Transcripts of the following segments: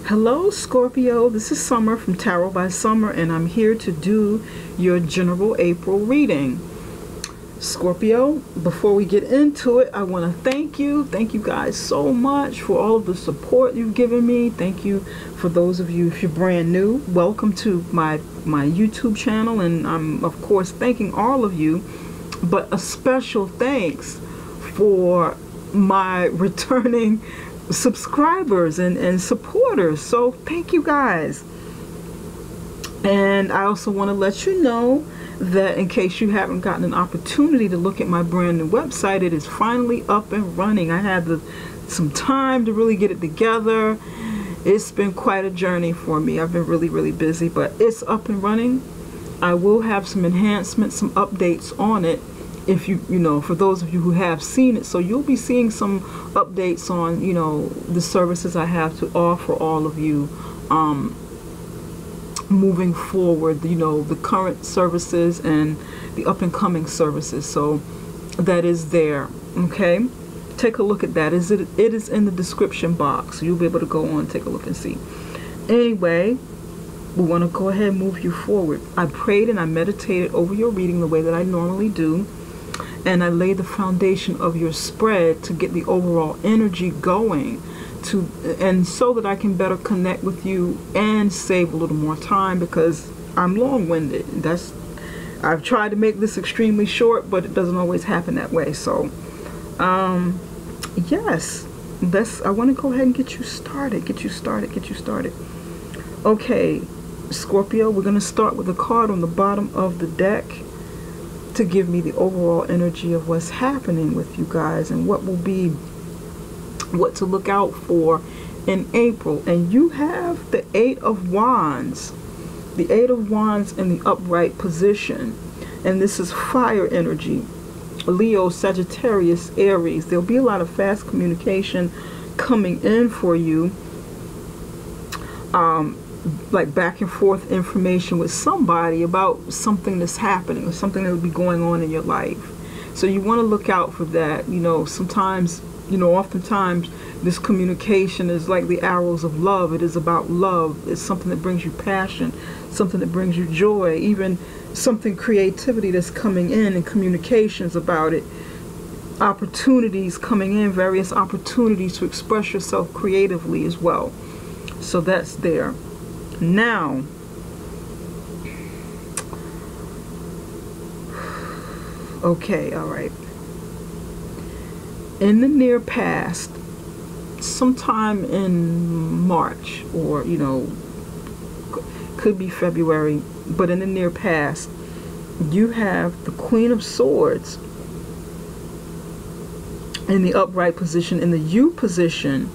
Hello Scorpio, this is Summer from Tarot by Summer, and I'm here to do your general April reading. Scorpio, before we get into it, I want to thank you guys so much for all of the support you've given me. Thank you for those of you, if you're brand new, welcome to my YouTube channel, and I'm of course thanking all of you, but a special thanks for my returning subscribers and supporters. So thank you guys. And I also want to let you know that in case you haven't gotten an opportunity to look at my brand new website, it is finally up and running. I had some time to really get it together. It's been quite a journey for me. I've been really busy, but it's up and running. I will have some enhancements, some updates on it, if you know, for those of you who have seen it. So you'll be seeing some updates on, you know, the services I have to offer all of you moving forward, you know, the current services and the up and coming services. So that is there. Okay, take a look at that. It is in the description box, so you'll be able to go on and take a look and see. Anyway, we want to go ahead and move you forward. I prayed and I meditated over your reading the way that I normally do, and I laid the foundation of your spread to get the overall energy going, and so that I can better connect with you and save a little more time, because I'm long-winded. I've tried to make this extremely short, but it doesn't always happen that way. So yes, I want to go ahead and get you started. Okay, Scorpio, we're going to start with a card on the bottom of the deck to give me the overall energy of what's happening with you guys and what to look out for in April. And you have the Eight of Wands. The Eight of Wands in the upright position. And this is fire energy. Leo, Sagittarius, Aries. There'll be a lot of fast communication coming in for you. Like back and forth information with somebody about something that's happening or something that will be going on in your life. So you want to look out for that. You know, sometimes, you know, oftentimes this communication is like the arrows of love. It is about love. It's something that brings you passion, something that brings you joy, even something creativity that's coming in and communications about it. Opportunities coming in, various opportunities to express yourself creatively as well. So that's there. Now, okay, all right. In the near past, sometime in March, or, you know, could be February, but in the near past, you have the Queen of Swords in the upright position. In the U position,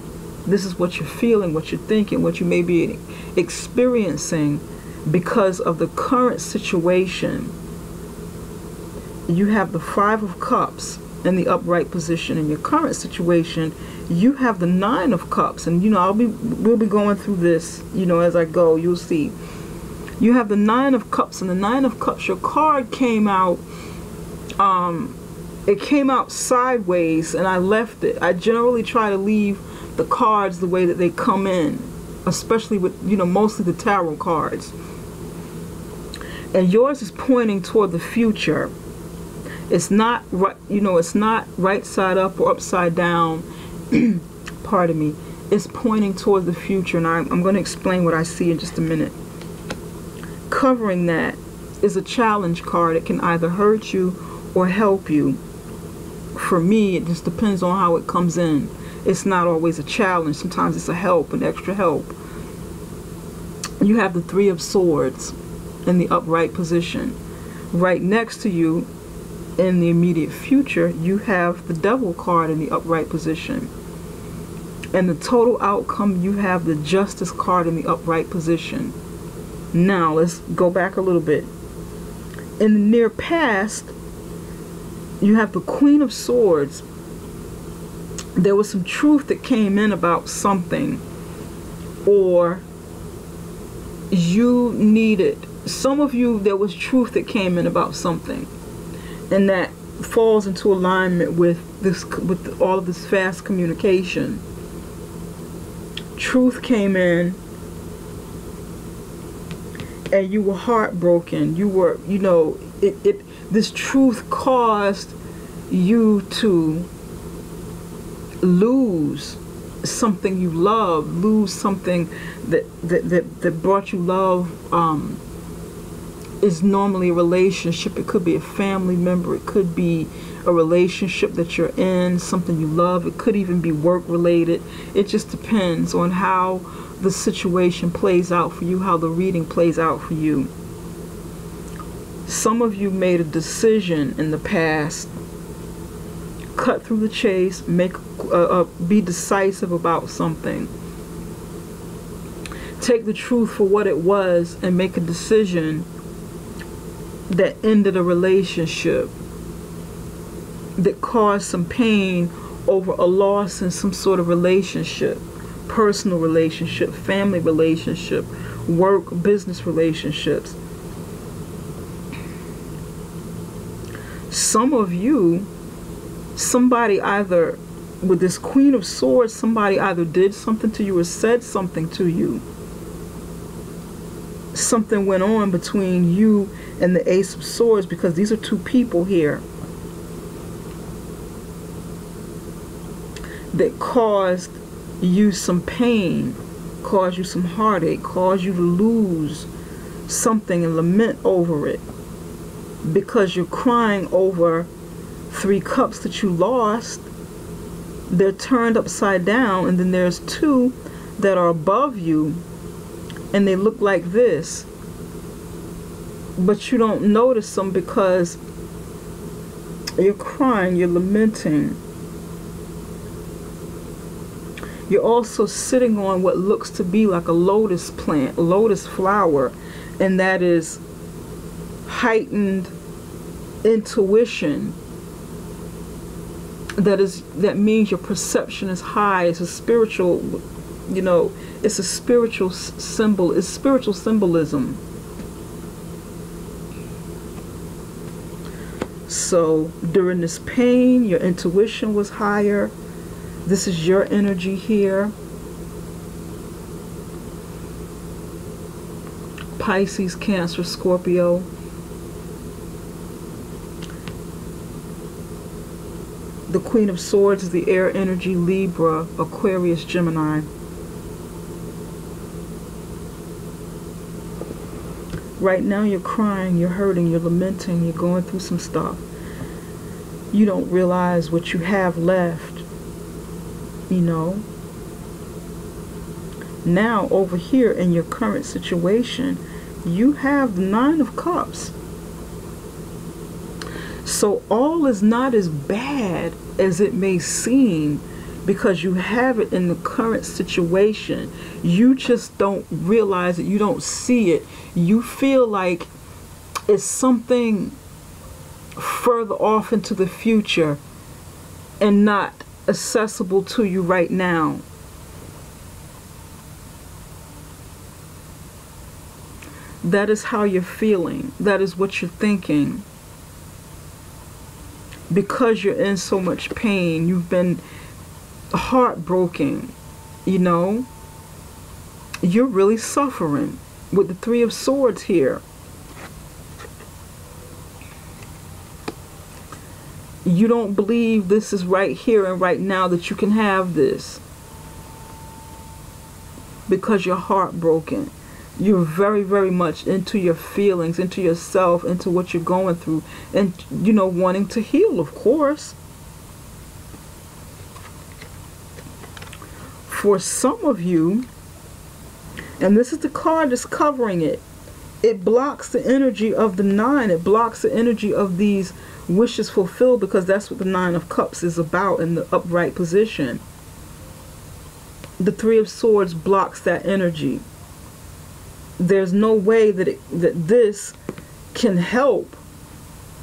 this is what you're feeling, what you're thinking, what you may be experiencing because of the current situation. You have the Five of Cups in the upright position. In your current situation, you have the Nine of Cups, and you know, we'll be going through this, you know, as I go. You'll see. You have the Nine of Cups, and the Nine of Cups, your card came out. It came out sideways, and I left it. I generally try to leave the cards the way that they come in, especially with, you know, mostly the tarot cards. And yours is pointing toward the future. It's not right, you know, it's not right side up or upside down. Pardon me. It's pointing toward the future, and I'm going to explain what I see in just a minute. Covering that is a challenge card. It can either hurt you or help you. For me, it just depends on how it comes in. It's not always a challenge. Sometimes it's a help, an extra help. You have the Three of Swords in the upright position. Right next to you, in the immediate future, you have the Devil card in the upright position. And the total outcome, you have the Justice card in the upright position. Now, let's go back a little bit. In the near past, you have the Queen of Swords. There was some truth that came in about something, or you needed, some of you, there was truth that came in about something, and that falls into alignment with this, with all of this fast communication. truth came in, and you were heartbroken. You were, this truth caused you to lose something you love, lose something that brought you love. Is normally a relationship. It could be a family member. It could be a relationship that you're in, something you love. It could even be work related. It just depends on how the situation plays out for you, how the reading plays out for you. Some of you made a decision in the past. Cut through the chase, be decisive about something. Take the truth for what it was and make a decision that ended a relationship, that caused some pain over a loss in some sort of relationship, personal relationship, family relationship, work, business relationships. Some of you, somebody either, with this Queen of Swords, somebody either did something to you or said something to you. Something went on between you and the Ace of Swords, because these are two people here that caused you some pain, caused you some heartache, caused you to lose something and lament over it, because you're crying over 3 cups that you lost. They're turned upside down, and then there's 2 that are above you, and they look like this, but you don't notice them because you're crying, you're lamenting. You're also sitting on what looks to be like a lotus plant, lotus flower, and that is heightened intuition. That means your perception is high. It's a spiritual, it's a spiritual symbol. It's spiritual symbolism. So during this pain, your intuition was higher. This is your energy here. Pisces, Cancer, Scorpio. The Queen of Swords is the air energy, Libra, Aquarius, Gemini. Right now you're crying, you're hurting, you're lamenting, you're going through some stuff. You don't realize what you have left, Now over here in your current situation, you have the 9 of Cups. So all is not as bad as it may seem, because you have it in the current situation. You just don't realize it. You don't see it. You feel like it's something further off into the future and not accessible to you right now. That is how you're feeling. That is what you're thinking. Because you're in so much pain, you've been heartbroken, you're really suffering with the 3 of Swords here. You don't believe this is right here and right now, that you can have this, because you're heartbroken. You're very, very much into your feelings, into yourself, into what you're going through, and, wanting to heal, of course. For some of you, and this is the card that's covering it, it blocks the energy of the 9. It blocks the energy of these wishes fulfilled, because that's what the 9 of Cups is about in the upright position. The 3 of Swords blocks that energy. There's no way that this can help.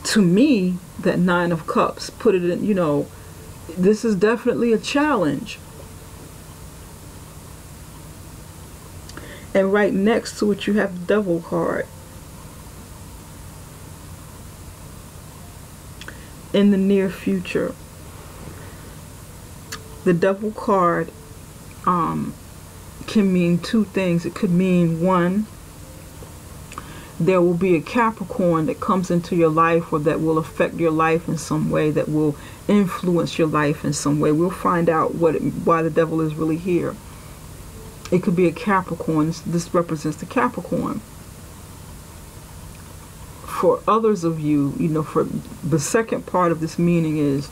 To me, that 9 of Cups, put it in, this is definitely a challenge. And right next to it, you have the Devil card. In the near future, the Devil card can mean two things. It could mean, one, there will be a Capricorn that comes into your life, or that will affect your life in some way, that will influence your life in some way. We'll find out why the devil is really here. It could be a Capricorn. This represents the Capricorn. For others of you, for the second part of this meaning is,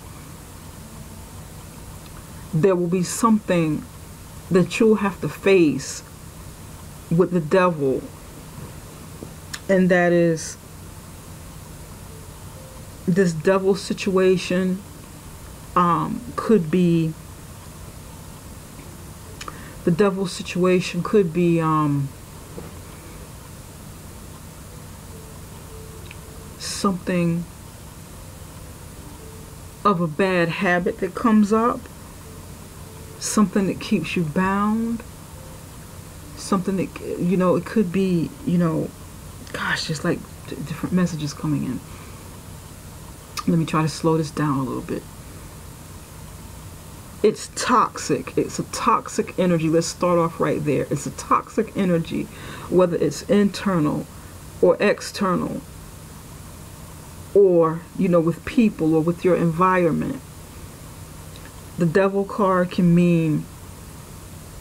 there will be something that you'll have to face with the devil, and that is, this devil situation could be, the devil situation could be something of a bad habit that comes up, something that keeps you bound, something that, it could be, gosh, just like different messages coming in. Let me try to slow this down a little bit. It's toxic. It's a toxic energy. Let's start off right there. It's a toxic energy, whether it's internal or external, or, with people or with your environment. The devil card can mean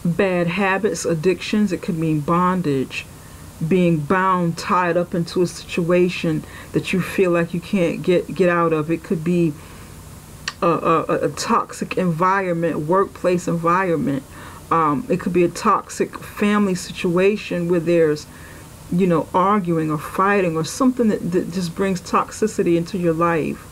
bad habits, addictions. It could mean bondage, being bound, tied up into a situation that you feel like you can't get out of. It could be a toxic environment, workplace environment. It could be a toxic family situation where there's, arguing or fighting, or something that just brings toxicity into your life.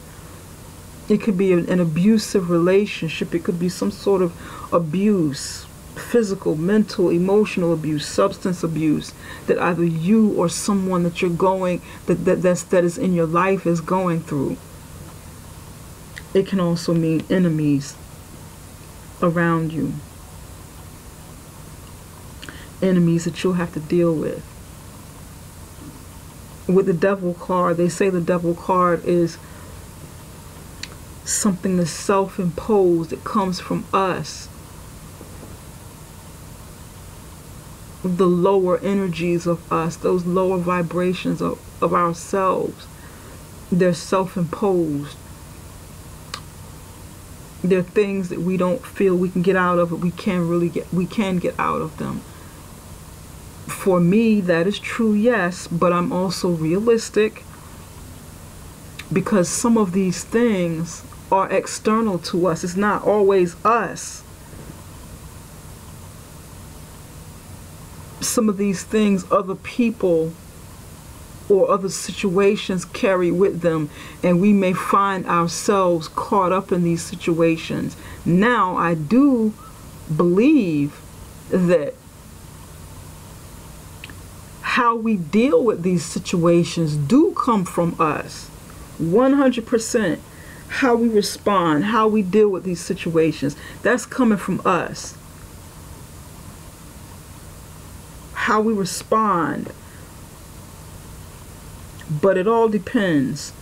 It could be an abusive relationship. It could be some sort of abuse, physical, mental, emotional abuse, substance abuse, that either you or someone that you're that is in your life is going through. It can also mean enemies around you, enemies that you'll have to deal with. With the devil card, they say the devil card is something that's self-imposed. It comes from us, the lower energies of us, those lower vibrations of ourselves. They're self-imposed. They're things that we don't feel we can get out of, but we can get out of them. For me, that is true, yes, but I'm also realistic, because some of these things are external to us. It's not always us. Some of these things other people or other situations carry with them, and we may find ourselves caught up in these situations. Now, I do believe that how we deal with these situations do come from us. 100%. How we respond, how we deal with these situations, that's coming from us. How we respond. But it all depends.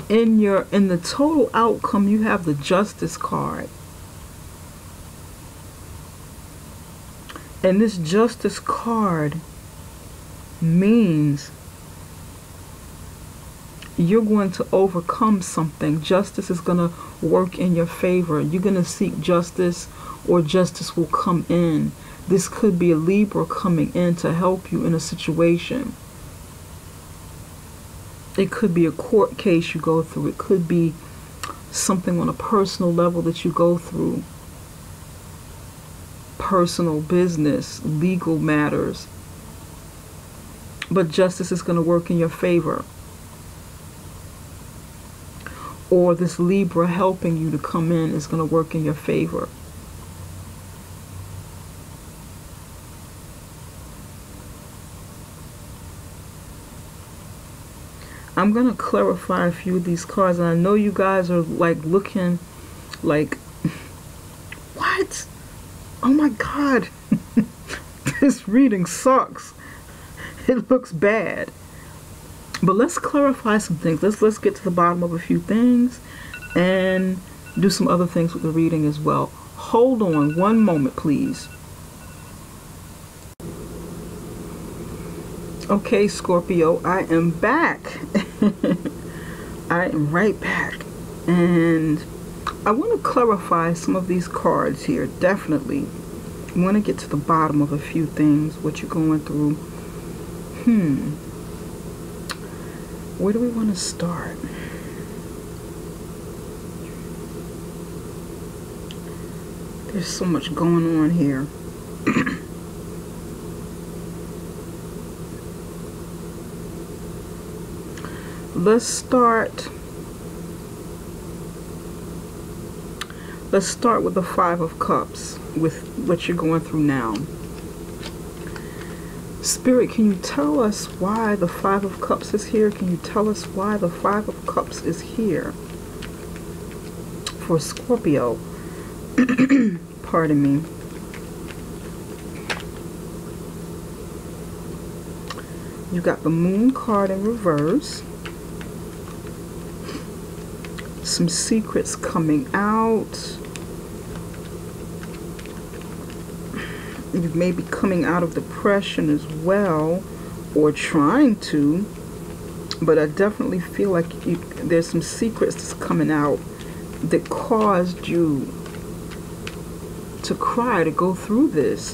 In the total outcome, you have the Justice card. And this Justice card means you're going to overcome something. Justice is going to work in your favor. You're going to seek justice, or justice will come in. This could be a Libra coming in to help you in a situation. It could be a court case you go through. It could be something on a personal level that you go through. Personal, business, legal matters. But justice is going to work in your favor. Or this Libra helping you to come in is going to work in your favor. I'm going to clarify a few of these cards, and I know you guys are like looking like, what? Oh my God, this reading sucks. It looks bad. But let's clarify some things. Let's get to the bottom of a few things and do some other things with the reading as well. Hold on one moment, please. Okay, Scorpio, I am back. I am right back. And I want to clarify some of these cards here. Definitely. I want to get to the bottom of a few things, what you're going through. Where do we want to start? There's so much going on here. Let's start with the Five of Cups, with what you're going through now. Spirit, can you tell us why the Five of Cups is here? Can you tell us why the Five of Cups is here for Scorpio? Pardon me. You got the Moon card in reverse. Some secrets coming out. You may be coming out of depression as well, or trying to, but I definitely feel like there's some secrets that's coming out that caused you to cry, to go through this.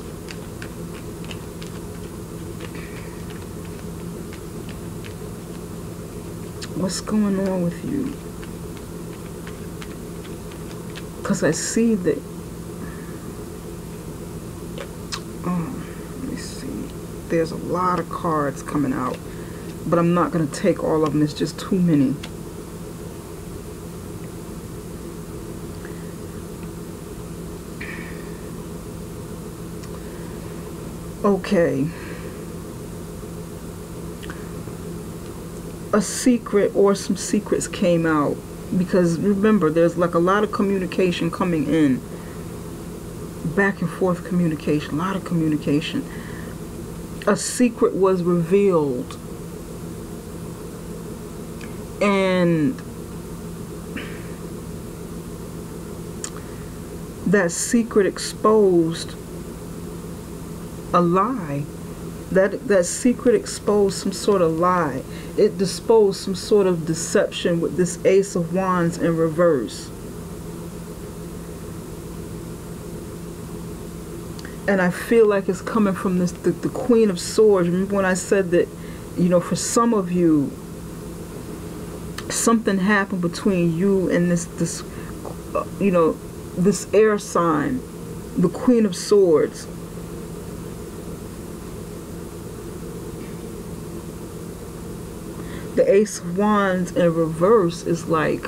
What's going on with you? Because I see that, let me see, there's a lot of cards coming out, but I'm not going to take all of them. It's just too many. Okay. A secret or some secrets came out, because remember, there's like a lot of communication coming in, back and forth communication, a lot of communication. A secret was revealed, and that secret exposed a lie. That secret exposed some sort of lie. It disposed some sort of deception with this Ace of Wands in reverse. And I feel like it's coming from this, the Queen of Swords. Remember when I said that, you know, for some of you, something happened between you and this you know, this air sign, the Queen of Swords. The Ace of Wands in reverse is like,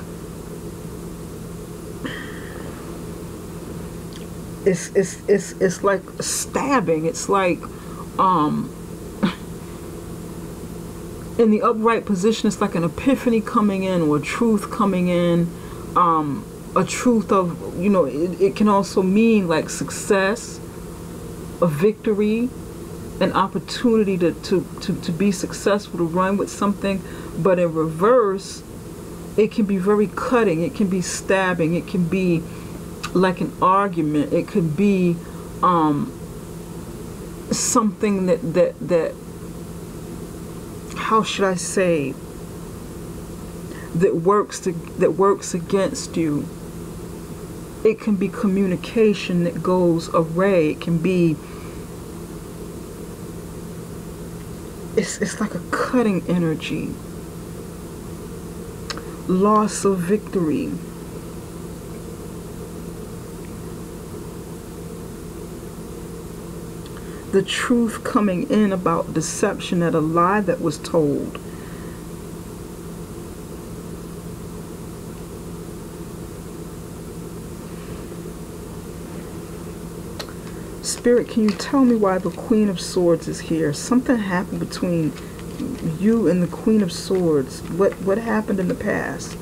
it's like stabbing. It's like in the upright position, it's like an epiphany coming in, or a truth coming in, a truth of, you know, it can also mean like success, a victory, an opportunity to be successful, to run with something. But in reverse, it can be very cutting, it can be stabbing, it can be like an argument, it could be something that how should I say, that works against you. It can be communication that goes awry. It can be, it's like a cutting energy. Loss of victory. The truth coming in about deception, that a lie that was told. Spirit, can you tell me why the Queen of Swords is here? Something happened between you and the Queen of Swords. What happened in the past?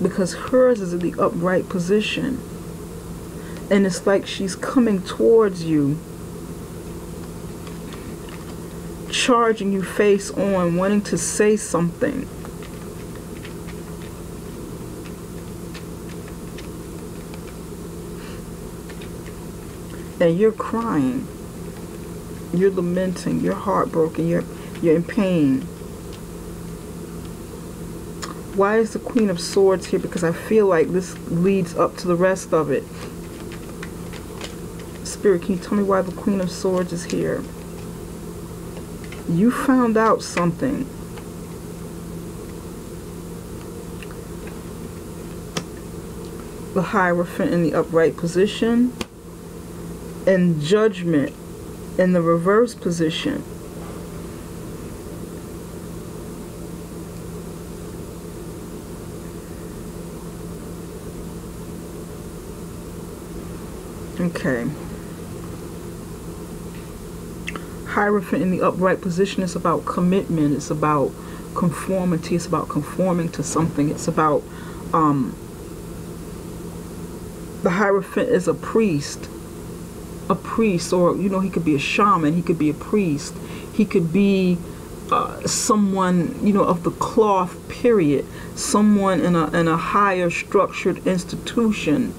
Because hers is in the upright position, And it's like she's coming towards you, charging you face on, wanting to say something. And you're crying, you're lamenting, you're heartbroken, you're in pain. Why is the Queen of Swords here? Because I feel like this leads up to the rest of it. Spirit, can you tell me why the Queen of Swords is here? You found out something. The Hierophant in the upright position, and Judgment in the reverse position. Okay. Hierophant in the upright position is about commitment. It's about conformity. It's about conforming to something. It's about the Hierophant is a priest, or he could be a shaman, he could be a priest, he could be someone of the cloth period, someone in a higher structured institution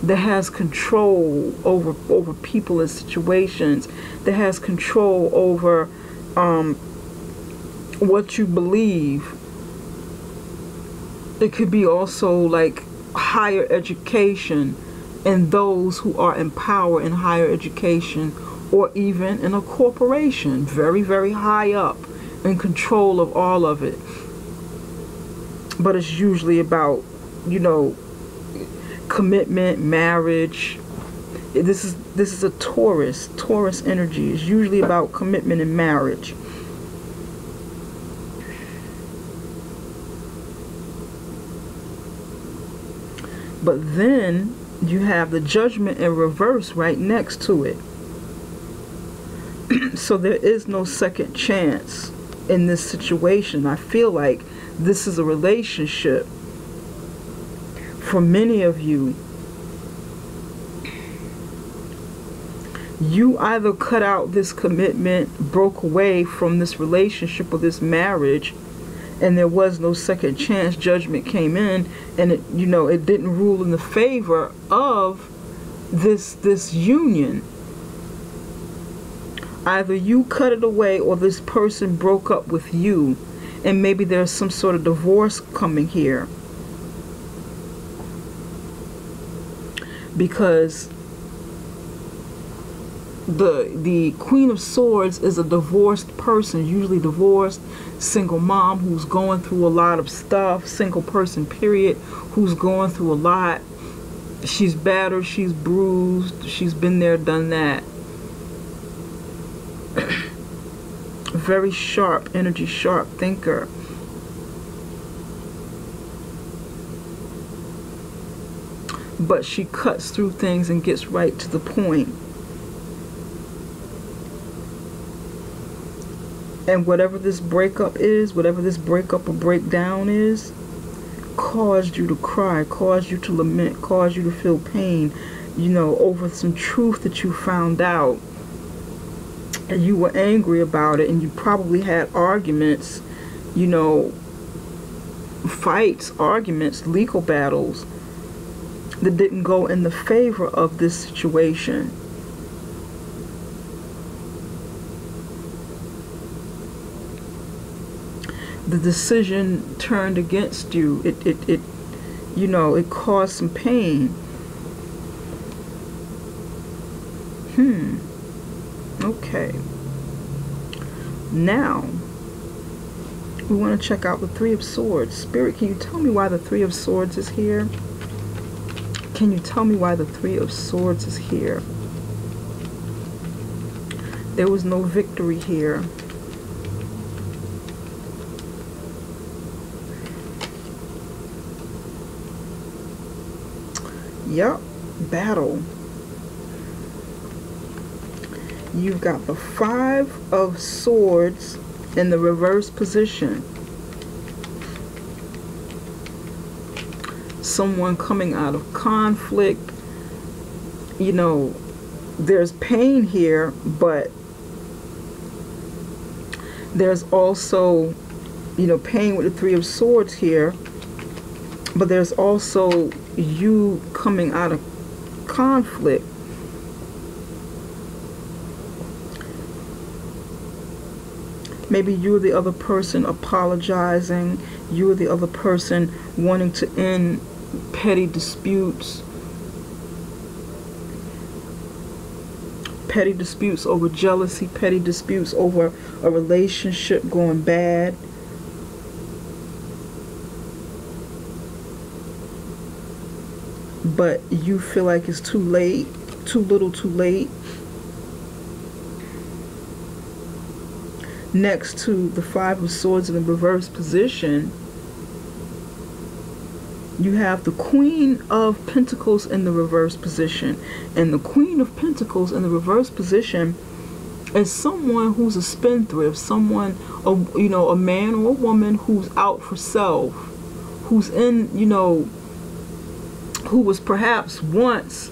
that has control over people and situations, that has control over what you believe. It could be also like higher education, and those who are in power in higher education, or even in a corporation, very, very high up, in control of all of it. But it's usually about, commitment, marriage. This is a Taurus energy. It's usually about commitment and marriage. But then you have the Judgment in reverse right next to it. So there is no second chance in this situation. I feel like this is a relationship for many of you. You either cut out this commitment, broke away from this relationship or this marriage, and there was no second chance. Judgment came in, and it didn't rule in the favor of this union. Either you cut it away, or this person broke up with you, and maybe there's some sort of divorce coming here. Because the Queen of Swords is a divorced person, usually divorced, single mom who's going through a lot of stuff, single person period, who's going through a lot. She's battered, she's bruised, she's been there, done that. Very sharp energy, sharp thinker. But she cuts through things and gets right to the point. And whatever this breakup is, whatever this breakup or breakdown is, caused you to cry, caused you to lament, caused you to feel pain, over some truth that you found out. And you were angry about it, and you probably had arguments, fights, arguments, legal battles that didn't go in the favor of this situation. The decision turned against you. It caused some pain. Okay. Now, we want to check out the Three of Swords. Spirit, can you tell me why the Three of Swords is here? Can you tell me why the Three of Swords is here? There was no victory here. Yup, battle. You've got the Five of Swords in the reverse position. Someone coming out of conflict, you know, there's pain here, but there's also, you know, pain with the Three of Swords here, but there's also you coming out of conflict. Maybe you're the other person apologizing. You're the other person wanting to end petty disputes. Petty disputes over jealousy. Petty disputes over a relationship going bad. But you feel like it's too late. Too little too late. Next to the Five of Swords in the reverse position, you have the Queen of Pentacles in the reverse position. And the Queen of Pentacles in the reverse position is someone who's a spendthrift, someone, you know, a man or a woman who's out for self, who's in, you know, who was perhaps once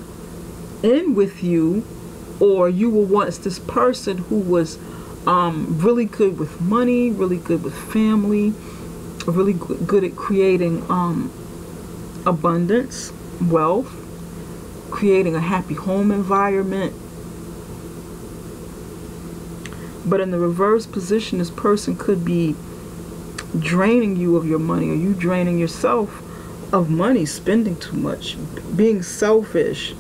in with you, or you were once this person who was really good with money, really good with family, really good at creating abundance, wealth, creating a happy home environment. But in the reverse position, this person could be draining you of your money, or you draining yourself of money, spending too much, being selfish,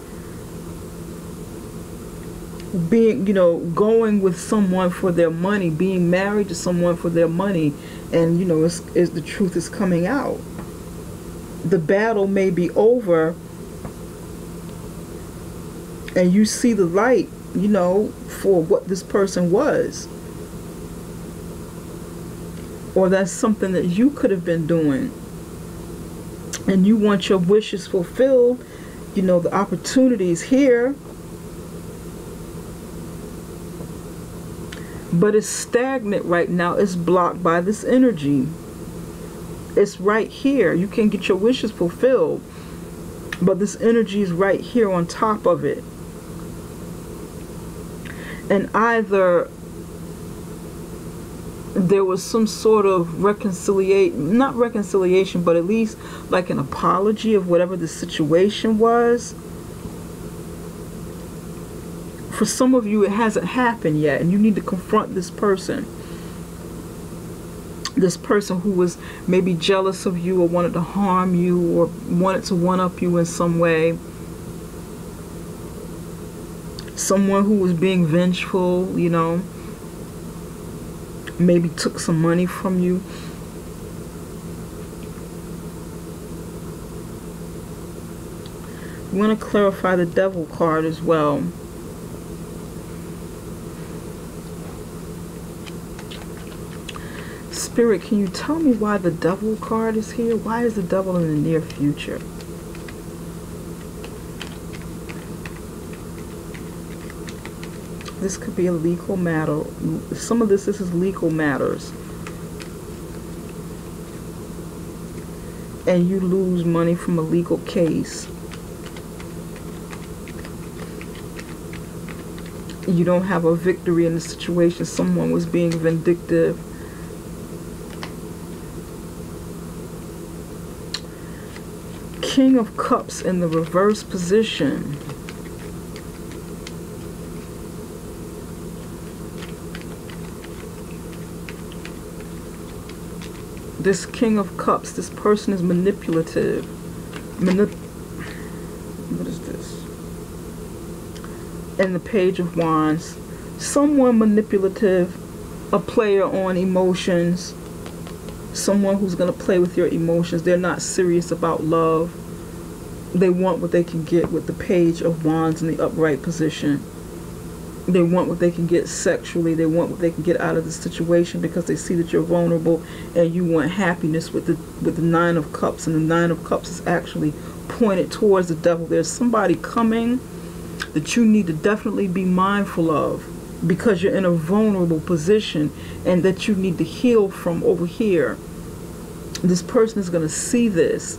being, you know, going with someone for their money, being married to someone for their money, and, you know, it's the truth is coming out. The battle may be over, and you see the light, you know, for what this person was. Or that's something that you could have been doing, and you want your wishes fulfilled. You know, the opportunity is here, but it's stagnant right now. It's blocked by this energy. It's right here. You can get your wishes fulfilled, but this energy is right here on top of it. And either there was some sort of not reconciliation, but at least like an apology of whatever the situation was. For some of you, it hasn't happened yet, and you need to confront this person. This person who was maybe jealous of you, or wanted to harm you, or wanted to one-up you in some way. Someone who was being vengeful, you know. Maybe took some money from you. We want to clarify the Devil card as well. Spirit, can you tell me why the Devil card is here? Why is the Devil in the near future? This could be a legal matter. Some of this is legal matters. And you lose money from a legal case. You don't have a victory in the situation. Someone was being vindictive. King of Cups in the reverse position. This King of Cups, this person is manipulative. What is this? And the Page of Wands. Someone manipulative, a player on emotions. Someone who's going to play with your emotions. They're not serious about love. They want what they can get with the Page of Wands in the upright position. They want what they can get sexually. They want what they can get out of the situation because they see that you're vulnerable, and you want happiness with the Nine of Cups. And the Nine of Cups is actually pointed towards the Devil. There's somebody coming that you need to definitely be mindful of, because you're in a vulnerable position, and that you need to heal from over here. This person is going to see this,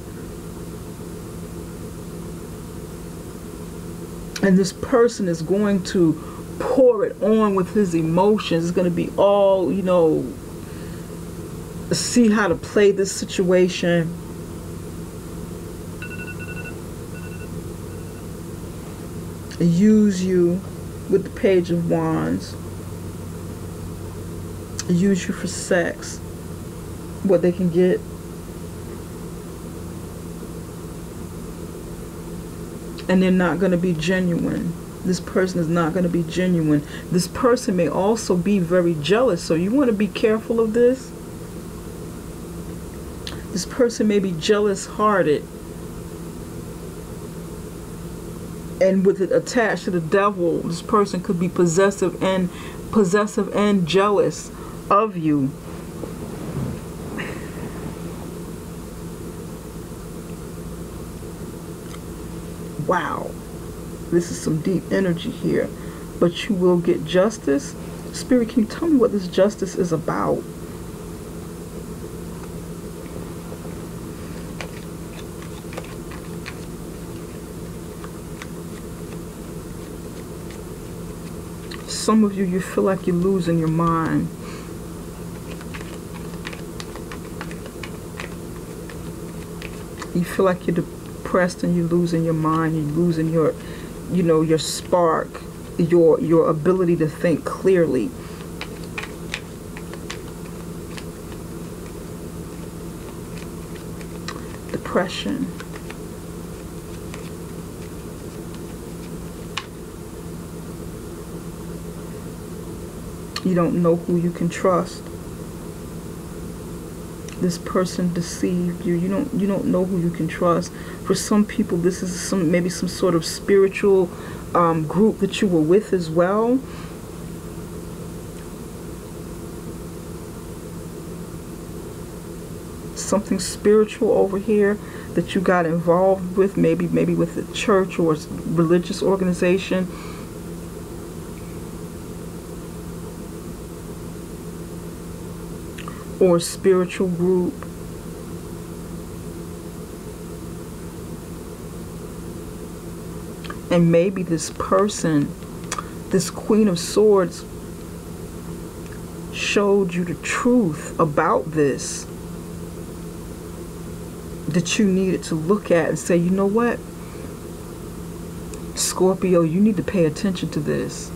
And this person is going to pour it on with his emotions. It's going to be all, you know, see how to play this situation. Use you with the Page of Wands. Use you for sex. What they can get. And they're not going to be genuine. This person is not going to be genuine. This person may also be very jealous, so you want to be careful of this. This person may be jealous-hearted, and with it attached to the devil, this person could be possessive and jealous of you. Wow, this is some deep energy here. But you will get justice. Spirit, can you tell me what this justice is about? Some of you feel like you're losing your mind. You feel like you're depressed and you're losing your mind. You're losing your, you know, your spark, your ability to think clearly. Depression. You don't know who you can trust. This person deceived you. You don't know who you can trust. For some people, this is maybe some sort of spiritual group that you were with as well. Something spiritual over here that you got involved with, maybe with a church or a religious organization. Or a spiritual group. And maybe this person, this Queen of Swords, showed you the truth about this that you needed to look at and say, you know what, Scorpio, you need to pay attention to this.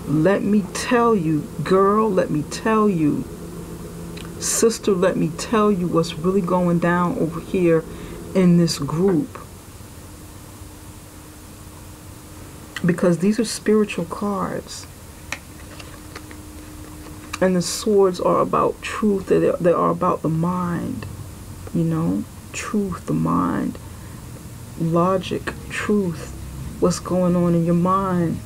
Let me tell you, girl, let me tell you, sister, let me tell you what's really going down over here in this group. Because these are spiritual cards. And the swords are about truth. They are about the mind. You know? Truth, the mind. Logic, truth. What's going on in your mind.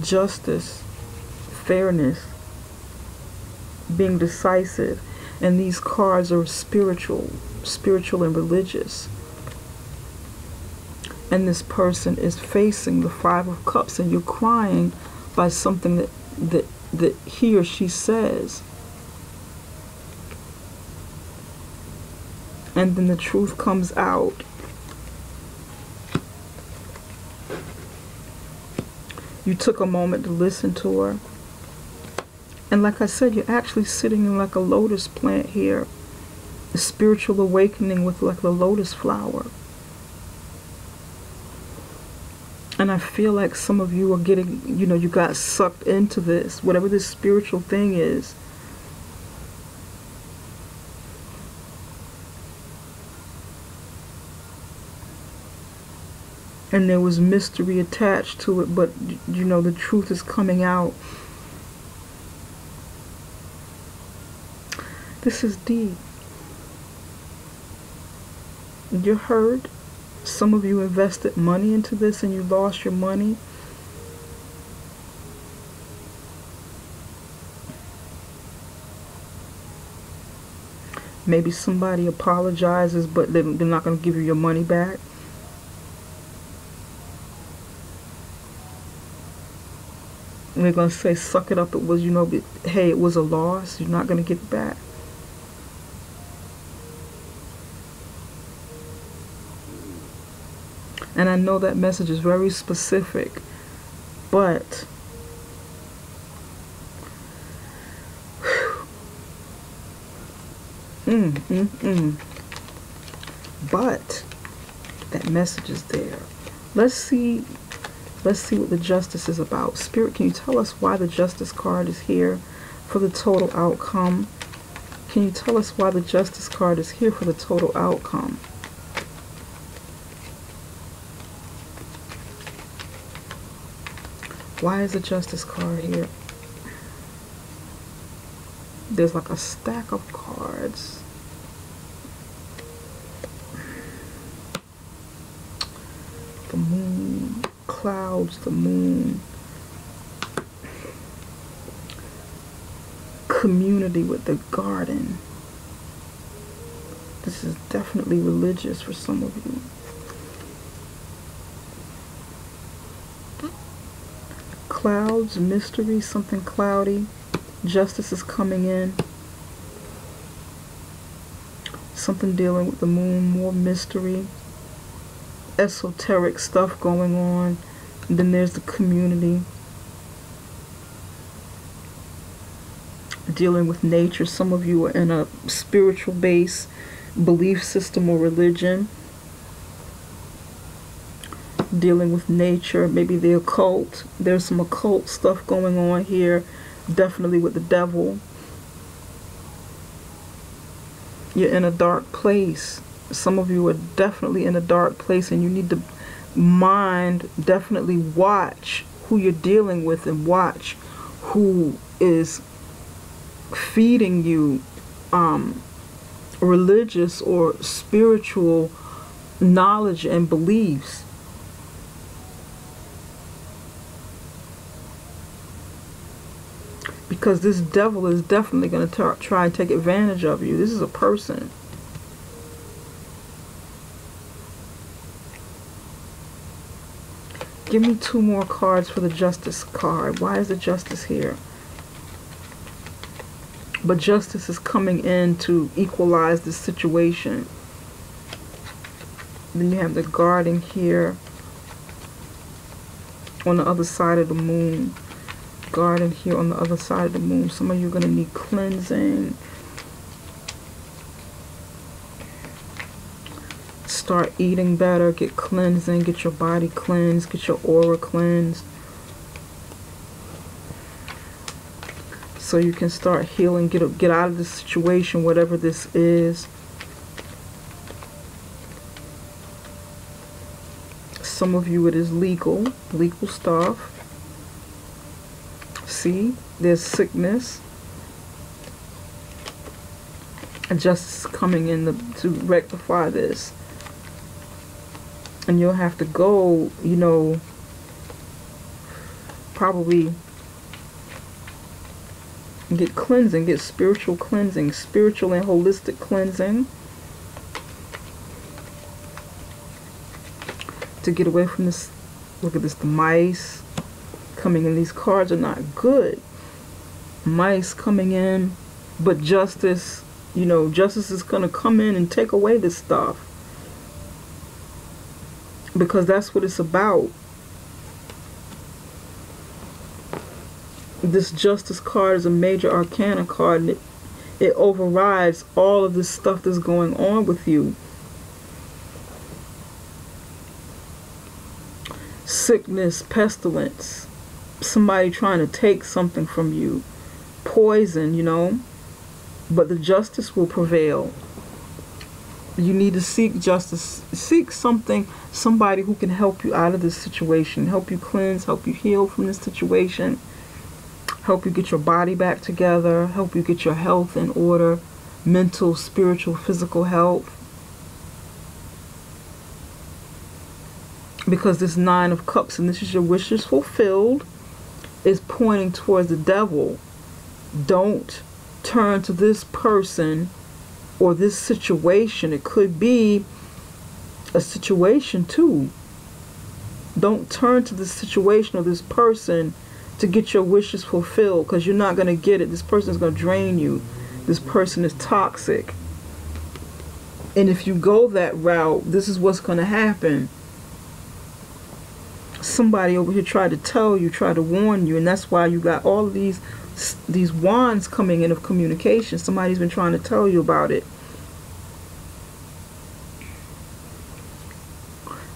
Justice. Fairness, being decisive, and these cards are spiritual and religious. And this person is facing the Five of Cups, and you're crying by something that he or she says. And then the truth comes out. You took a moment to listen to her. And like I said, you're actually sitting in like a lotus plant here. A spiritual awakening with like the lotus flower. And I feel like some of you are getting, you know, you got sucked into this, whatever this spiritual thing is. And there was mystery attached to it, but, you know, the truth is coming out. This is deep. You're hurt. Some of you invested money into this and you lost your money. Maybe somebody apologizes, but they're not going to give you your money back. And they're going to say, suck it up. It was, you know, hey, it was a loss. You're not going to get it back. And I know that message is very specific, but but that message is there. Let's see what the Justice is about. Spirit, can you tell us why the Justice card is here for the total outcome? Can you tell us why the Justice card is here for the total outcome? Why is the Justice card here? There's like a stack of cards. The moon, clouds, the moon. Community with the garden. This is definitely religious for some of you. Clouds, mystery, something cloudy. Justice is coming in. Something dealing with the moon, more mystery. Esoteric stuff going on. And then there's the community. Dealing with nature. Some of you are in a spiritual base, belief system or religion. Dealing with nature, maybe the occult. There's some occult stuff going on here. Definitely with the devil. You're in a dark place. Some of you are definitely in a dark place, and you need to definitely watch who you're dealing with, and watch who is feeding you religious or spiritual knowledge and beliefs. Because this devil is definitely going to try and take advantage of you. This is a person. Give me 2 more cards for the Justice card. Why is the Justice here? But Justice is coming in to equalize the situation. Then you have the Guardian here on the other side of the moon. Garden here on the other side of the moon. Some of you are going to need cleansing. Start eating better. Get cleansing. Get your body cleansed. Get your aura cleansed. So you can start healing. Get out of this situation, whatever this is. Some of you it is legal stuff. See, there's sickness. And justice is coming in to rectify this. And you'll have to go, you know, probably get cleansing, get spiritual cleansing, spiritual and holistic cleansing. To get away from this. Look at this, the mice coming in. These cards are not good. Mice coming in, but justice, you know, justice is going to come in and take away this stuff, because that's what it's about. This Justice card is a major arcana card, and it overrides all of this stuff that's going on with you. Sickness, pestilence, somebody trying to take something from you, poison, you know, but the justice will prevail. You need to seek justice, seek somebody who can help you out of this situation, help you cleanse, help you heal from this situation, help you get your body back together, help you get your health in order, mental, spiritual, physical health. Because this 9 of Cups, and this is your wishes fulfilled, is pointing towards the devil. Don't turn to this person or this situation. It could be a situation too. Don't turn to this situation or this person to get your wishes fulfilled, because you're not going to get it. This person is going to drain you. This person is toxic. And if you go that route, this is what's going to happen. somebody over here tried to tell you, tried to warn you, and that's why you got all of these wands coming in of communication. Somebody's been trying to tell you about it.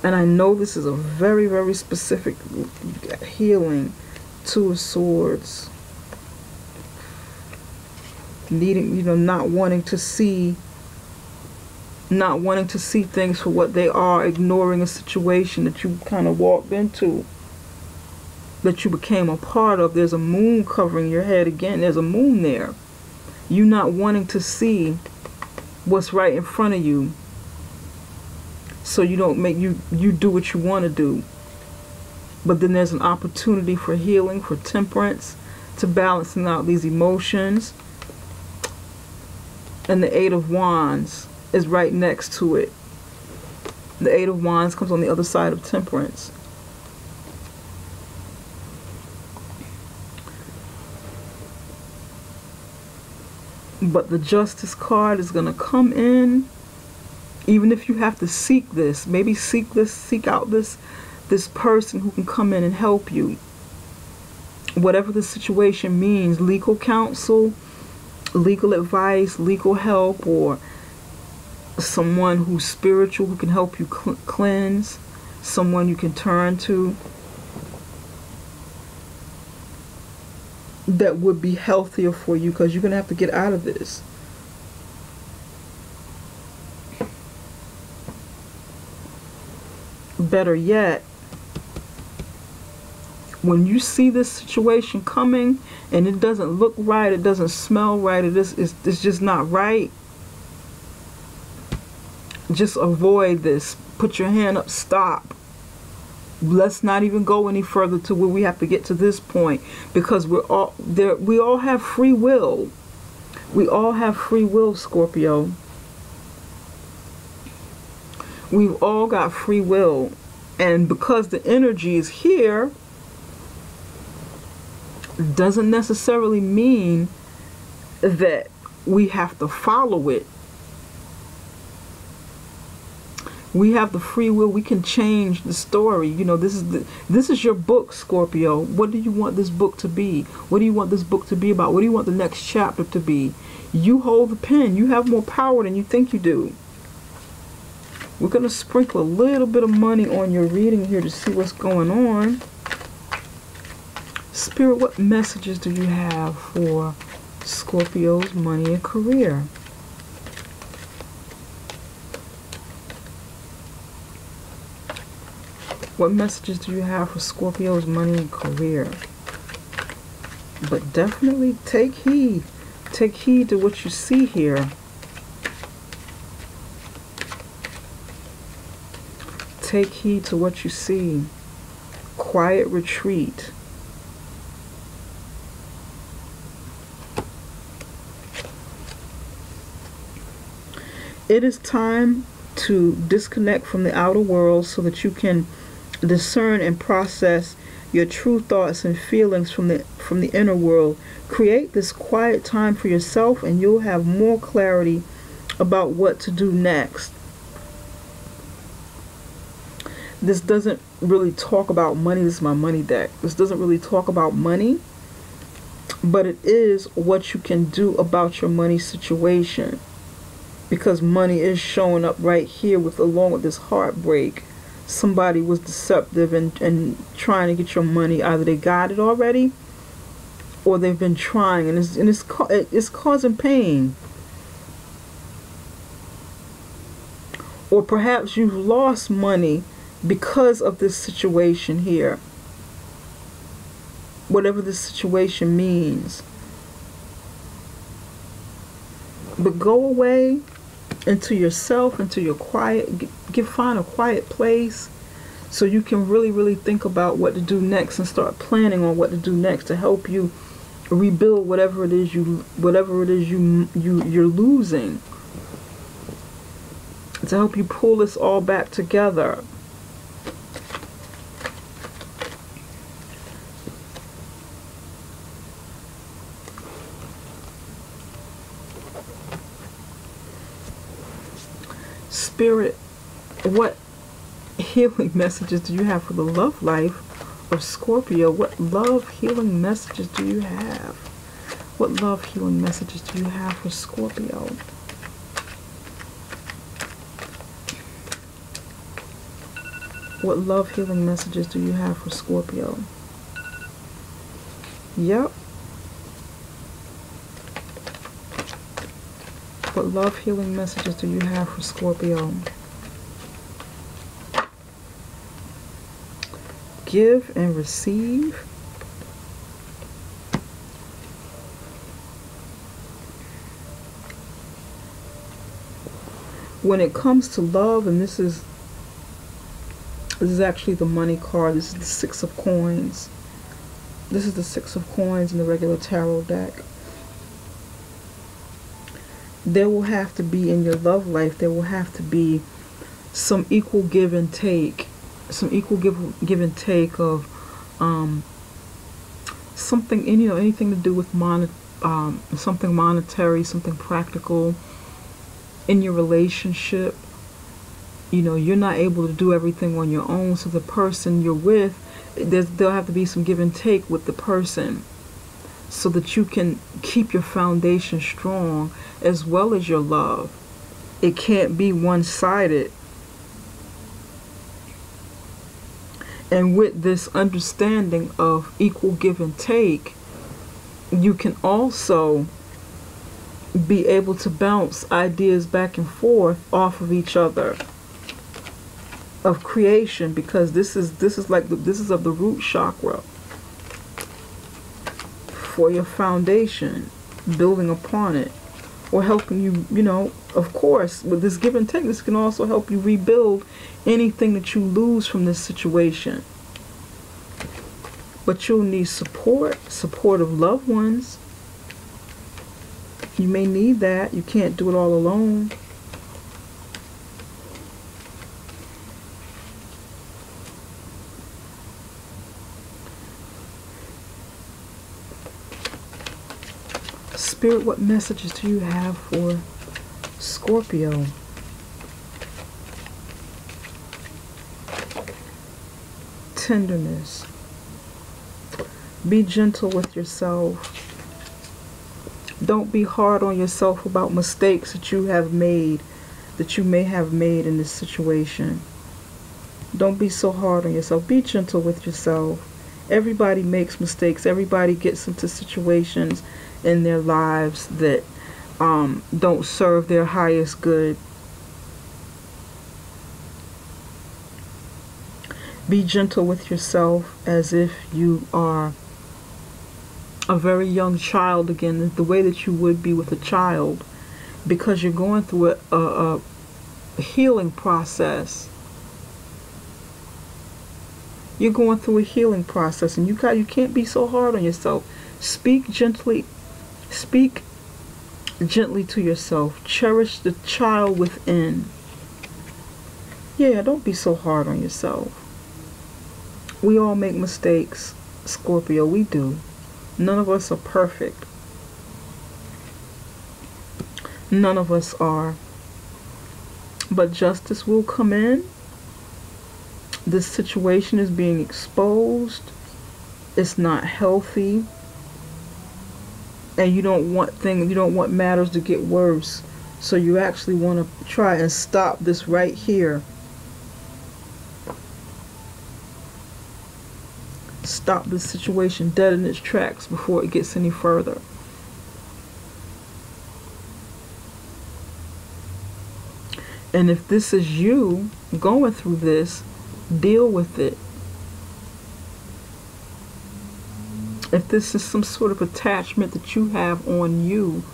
And I know this is a very, very specific healing. Two of Swords. Needing, not wanting to see things for what they are, ignoring a situation that you kind of walked into, that you became a part of. There's a moon covering your head again. There's a moon there. You not wanting to see what's right in front of you, so you don't make you do what you want to do. But then there's an opportunity for healing, for temperance, to balancing out these emotions. And the Eight of Wands is right next to it. The Eight of Wands comes on the other side of temperance. But the Justice card is going to come in. Even if you have to seek this, maybe seek out this person who can come in and help you. Whatever the situation means, legal counsel, legal advice, legal help, or someone who's spiritual who can help you cleanse, someone you can turn to that would be healthier for you, because you're going to have to get out of this. Better yet, when you see this situation coming and it doesn't look right, it doesn't smell right, it's just not right, just avoid this. Put your hand up, stop. Let's not even go any further to where we have to get to this point, because we all have free will. We all have free will, Scorpio. We've all got free will. And because the energy is here, doesn't necessarily mean that we have to follow it. We have the free will. We can change the story. This is your book, Scorpio. What do you want this book to be? What do you want this book to be about? What do you want the next chapter to be? You hold the pen. You have more power than you think you do. We're going to sprinkle a little bit of money on your reading here to see what's going on. Spirit, what messages do you have for Scorpio's money and career? What messages do you have for Scorpio's money and career? But definitely take heed. Take heed to what you see here. Take heed to what you see. Quiet retreat. It is time to disconnect from the outer world so that you can discern and process your true thoughts and feelings from the inner world. Create this quiet time for yourself and you'll have more clarity about what to do next. This doesn't really talk about money. This is my money deck. This doesn't really talk about money, but it is what you can do about your money situation, because money is showing up right here along with this heartbreak. Somebody was deceptive and trying to get your money. Either they got it already or they've been trying, and it's causing pain. Or perhaps you've lost money because of this situation here. Whatever this situation means. But go away into yourself, into your quiet, find a quiet place so you can really think about what to do next and start planning on what to do next to help you rebuild whatever it is you're losing, to help you pull this all back together. Spirit, what healing messages do you have for the love life of Scorpio? What love healing messages do you have? What love healing messages do you have for Scorpio? What love healing messages do you have for Scorpio? Yep. What love healing messages do you have for Scorpio? Give and receive. When it comes to love, and this is actually the money card. This is the Six of Coins. This is the Six of Coins in the regular tarot deck. There will have to be, in your love life, there will have to be some equal give and take. Some equal give and take of something, anything to do with something monetary, something practical in your relationship. You're not able to do everything on your own, so the person you're with, there'll have to be some give and take with the person, so that you can keep your foundation strong as well as your love. It can't be one-sided. And with this understanding of equal give and take, you can also be able to bounce ideas back and forth off of each other of creation, because this is of the root chakra for your foundation, building upon it, or helping you, of course, with this give and take, this can also help you rebuild anything that you lose from this situation. But you'll need support of loved ones. You may need that. You can't do it all alone. Spirit, what messages do you have for Scorpio? Tenderness. Be gentle with yourself. Don't be hard on yourself about mistakes that you may have made in this situation. Don't be so hard on yourself. Be gentle with yourself. Everybody makes mistakes. Everybody gets into situations in their lives that don't serve their highest good. Be gentle with yourself as if you are a very young child again, the way that you would be with a child, because you're going through a healing process. You're going through a healing process, and you can't be so hard on yourself. Speak gently to yourself. Cherish the child within. Yeah, don't be so hard on yourself. We all make mistakes, Scorpio. We do. None of us are perfect. None of us are. But justice will come in. This situation is being exposed. It's not healthy. And you don't want matters to get worse. So you actually want to try and stop this right here. Stop this situation dead in its tracks before it gets any further. And if this is you going through this, deal with it. If this is some sort of attachment that you have on you,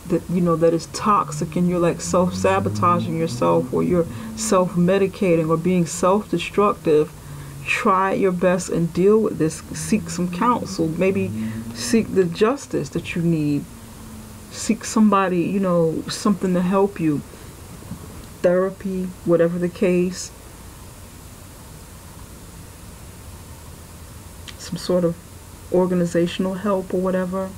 that is toxic, and you're like self-sabotaging yourself, or you're self-medicating, or being self-destructive, try your best and deal with this. Seek some counsel. Maybe seek the justice that you need. Seek somebody, something to help you. Therapy, whatever the case. Some sort of organizational help or whatever.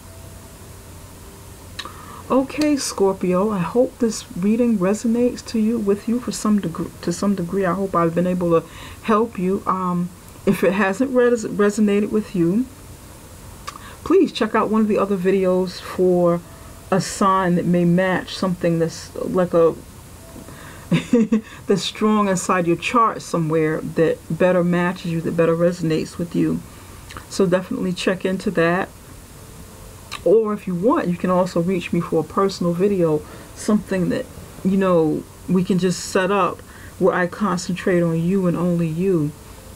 Okay, Scorpio, I hope this reading resonates with you for some degree. I hope I've been able to help you. If it hasn't resonated with you, please check out one of the other videos for a sign that may match something that's like a that's strong inside your chart somewhere, that better matches you, that better resonates with you. So definitely check into that. Or if you want, you can also reach me for a personal video, something that, you know, we can just set up where I concentrate on you and only you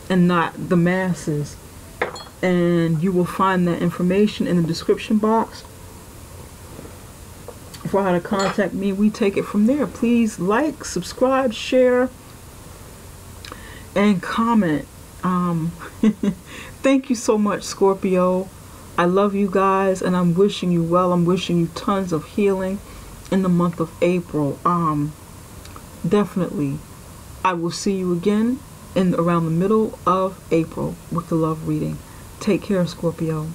and not the masses. And you will find that information in the description box for how to contact me. We take it from there. Please like, subscribe, share, and comment. Thank you so much, Scorpio. I love you guys, and I'm wishing you well. I'm wishing you tons of healing in the month of April. Definitely. I will see you again around the middle of April with the love reading. Take care, Scorpio.